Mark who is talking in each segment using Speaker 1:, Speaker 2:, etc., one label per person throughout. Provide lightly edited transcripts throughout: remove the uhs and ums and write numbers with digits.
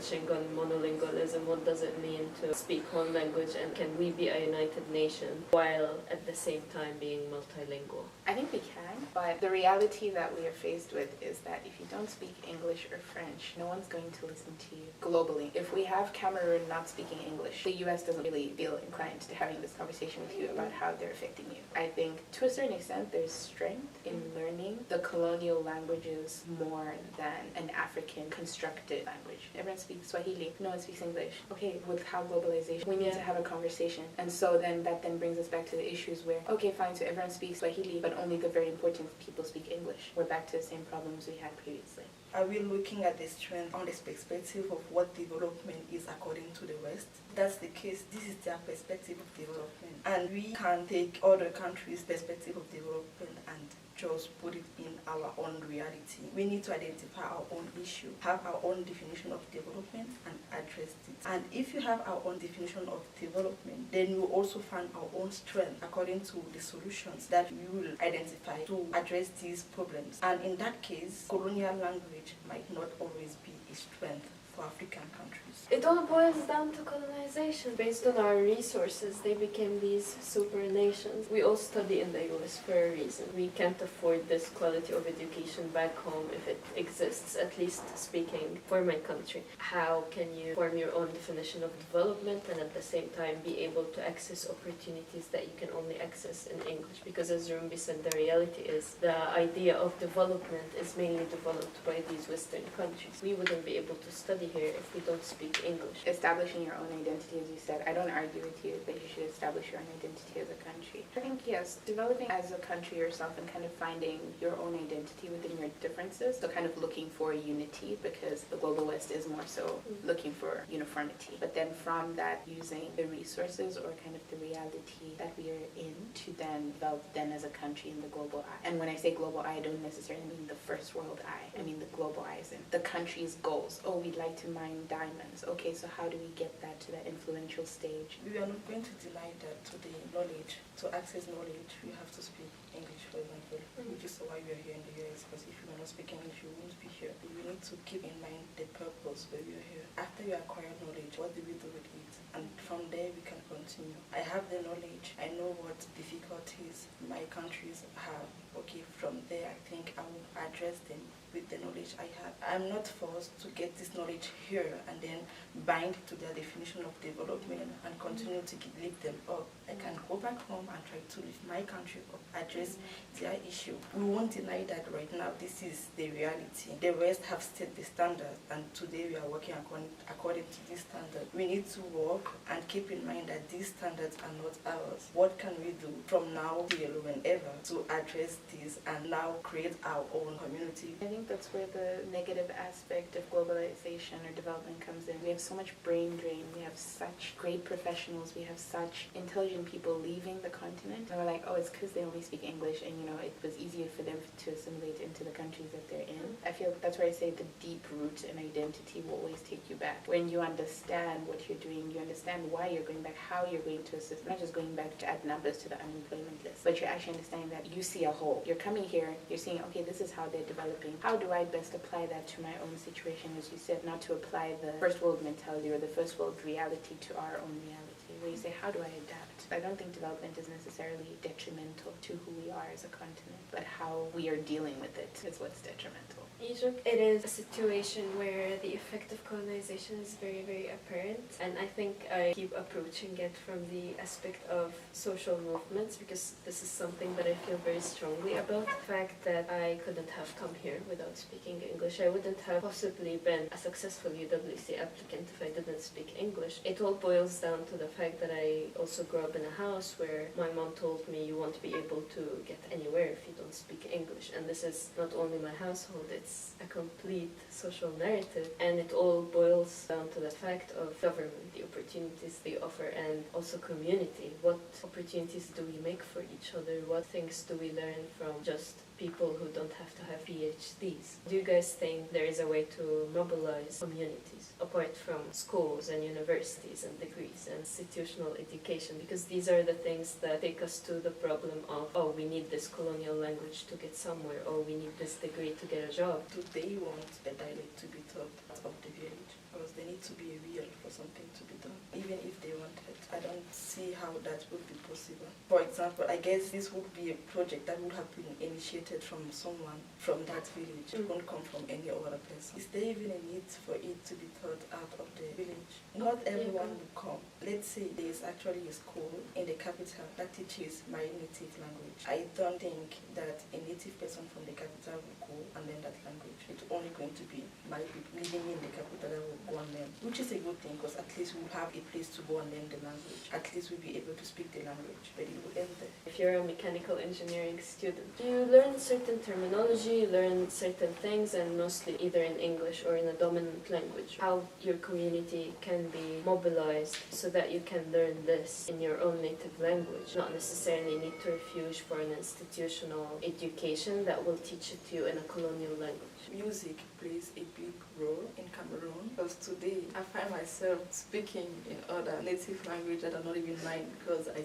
Speaker 1: touching on monolingualism. What does it mean to speak one language, and can we be a united nation while at the same time being multilingual?
Speaker 2: I think we can, but the reality that we are faced with is that if you don't speak English or French, no one's going to listen to you globally. If we have Cameroon not speaking English, the US doesn't really feel inclined to having this conversation with you about how they're affecting you. I think to a certain extent there's strength in learning the colonial languages more than an African constructed language. Everyone speaks Swahili, no one speaks English. Okay, with how globalization, we need to have a conversation. And so then that then brings us back to the issues where, okay, fine, so everyone speaks Swahili, but only the very important people speak English. We're back to the same problems we had previously.
Speaker 3: Are we looking at this trend on the perspective of what development is according to the West? If that's the case, this is their perspective of development. And we can take other countries' perspective of development and just put it in our own reality. We need to identify our own issue, have our own definition of development and address it. And if you have our own definition of development, then you also find our own strength according to the solutions that we will identify to address these problems. And in that case, colonial language might not always be a strength for African countries.
Speaker 1: It all boils down to colonization. Based on our resources, they became these super nations. We all study in the US for a reason. We can't afford this quality of education back home if it exists, at least speaking for my country. How can you form your own definition of development and at the same time be able to access opportunities that you can only access in English? Because as Rumbi said, the reality is the idea of development is mainly developed by these Western countries. We wouldn't be able to study here if we don't speak English.
Speaker 2: Establishing your own identity, as you said, I don't argue with you that you should establish your own identity as a country. I think, yes, developing as a country yourself and kind of finding your own identity within your differences, so kind of looking for unity, because the global West is more so looking for uniformity. But then from that, using the resources or kind of the reality that we are in to then develop then as a country in the global eye. And when I say global eye, I don't necessarily mean the first world eye. I mean the global eye as in the country's goals. Oh, we'd like to mine diamonds. Okay, so how do we get that to that influential stage?
Speaker 3: We are not going to deny that to the knowledge. To access knowledge, you have to speak English, for example, which is why we are here in the US, because if you are not speaking English, you won't be here. You need to keep in mind the purpose why we are here. After you acquire knowledge, what do we do with it? And from there, we can continue. I have the knowledge. I know what difficulties my countries have. Okay, from there, I think I will address them with the knowledge I have. I'm not forced to get this knowledge here and then bind to their definition of development and continue to lift them up. I can go back home and try to lift my country up, address their issue. We won't deny that right now this is the reality. The West have set the standard, and today we are working according to this standard. We need to work and keep in mind that these standards are not ours. What can we do from now till whenever to address this and now create our own community?
Speaker 2: I think that's where the negative aspect of globalization or development comes in. We have so much brain drain. We have such great professionals. We have such intelligent people leaving the continent. And we're like, oh, it's because they only speak English, and it was easier for them to assimilate into the countries that they're in. I feel that's where I say the deep root and identity will always take you back. When you understand what you're doing, you understand why you're going back, how you're going to assist, not just going back to add numbers to the unemployment list, but you're actually understanding that you see a whole. You're coming here, you're seeing, okay, this is how they're developing. How do I best apply that to my own situation, as you said, not to apply the first world mentality or the first world reality to our own reality, where you say, how do I adapt? I don't think development is necessarily detrimental to who we are as a continent, but how we are dealing with it is what's detrimental.
Speaker 1: Egypt, it is a situation where the effect of colonization is very, very apparent, and I think I keep approaching it from the aspect of social movements, because this is something that I feel very strongly about. The fact that I couldn't have come here without speaking English. I wouldn't have possibly been a successful UWC applicant if I didn't speak English. It all boils down to the fact that I also grew up in a house where my mom told me you won't be able to get anywhere if you don't speak English, and this is not only my household, it's a complete social narrative, and it all boils down to the fact of government, the opportunities they offer, and also community. What opportunities do we make for each other? What things do we learn from just people who don't have to have PhDs. Do you guys think there is a way to mobilize communities apart from schools and universities and degrees and institutional education? Because these are the things that take us to the problem of, oh, we need this colonial language to get somewhere, or we need this degree to get a job.
Speaker 3: Do they want a dialect to be taught of the village? Because they need to be real for something to be done. Even if they want it, I don't see how that would be possible. For example, I guess this would be a project that would have been initiated from someone from that village. It won't come from any other person. Is there even a need for it to be taught out of the village? Not everyone will come. Let's say there is actually a school in the capital that teaches my native language. I don't think that a native person from the capital will go and learn that language. It's only going to be my people living in the capital that will go and learn, which is a good thing because at least we'll have a place to go and learn the language. At least we'll be able to speak the language, but it will end there.
Speaker 1: If you're a mechanical engineering student, you learn certain terminology, you learn certain things, and mostly either in English or in a dominant language. How your community can be mobilized so that you can learn this in your own native language, not necessarily need to refuge for an institutional education that will teach it to you in a colonial language.
Speaker 3: Music plays a big role in Cameroon because today I find myself speaking in other native language that are not even mine because I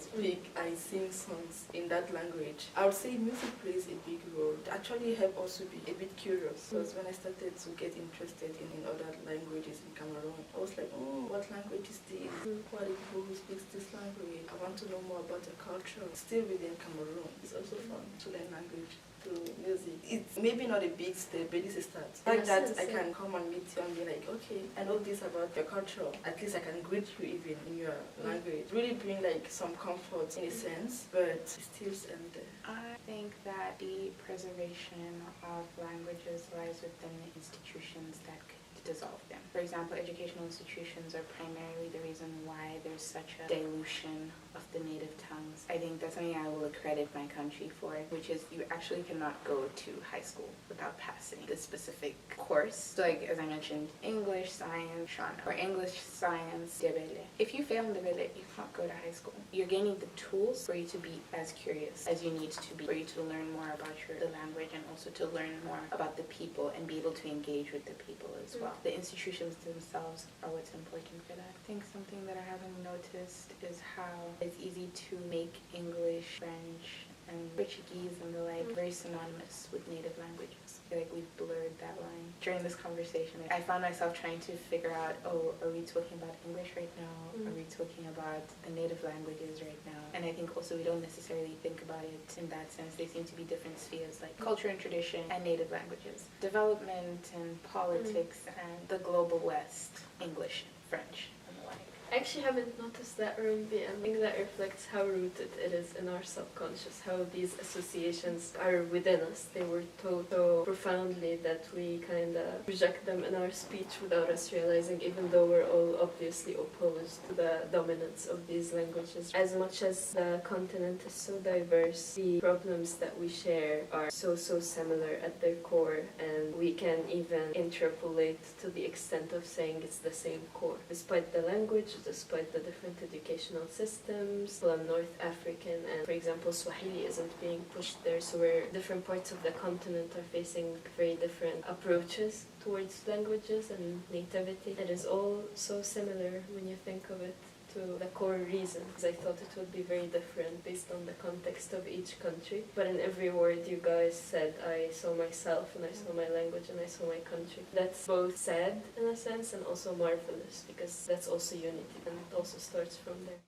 Speaker 3: sing songs in that language. I would say music plays a big role. It actually helped us to be a bit curious because when I started to get interested in other languages in Cameroon, I was like, oh, what language is this? Who are the people who speak this language? I want to know more about the culture. Still within Cameroon, it's also fun to learn language. To music. It's maybe not a big step, but it's a start. Like that, I can come and meet you and be like, okay, I know this about your culture. At least I can greet you even in your language. Really bring like some comfort in a sense, but it still ends there.
Speaker 2: I think that the preservation of languages lies within the institutions that could dissolve them. For example, educational institutions are primarily the reason why there's such a dilution of the native tongues. I think that's something I will credit my country for, which is you actually cannot go to high school without passing this specific course. So like, as I mentioned, English, Science, Shana, or English, Science, Debele. If you fail in Debele, you can't go to high school. You're gaining the tools for you to be as curious as you need to be, for you to learn more about the language and also to learn more about the people and be able to engage with the people as well. The institutions themselves are what's important for that. I think something that I haven't noticed is how it's easy to make English, French, and Portuguese and the like very synonymous with native languages. I feel like we've blurred that line. During this conversation, I found myself trying to figure out, oh, are we talking about English right now? Are we talking about the native languages right now? And I think also we don't necessarily think about it in that sense. They seem to be different spheres, like culture and tradition and native languages. Development and politics and the global West, English, French.
Speaker 1: I actually haven't noticed that, Rumbi, and I think that reflects how rooted it is in our subconscious, how these associations are within us. They were taught so profoundly that we kind of project them in our speech without us realizing, even though we're all obviously opposed to the dominance of these languages. As much as the continent is so diverse, the problems that we share are so similar at their core, and we can even interpolate to the extent of saying it's the same core. Despite the language, despite the different educational systems, well, I'm North African, and for example, Swahili isn't being pushed there, so where different parts of the continent are facing very different approaches towards languages and nativity. It is all so similar when you think of it to the core reason, because I thought it would be very different based on the context of each country. But in every word you guys said, I saw myself and I saw my language and I saw my country. That's both sad in a sense and also marvelous, because that's also unity and it also starts from there.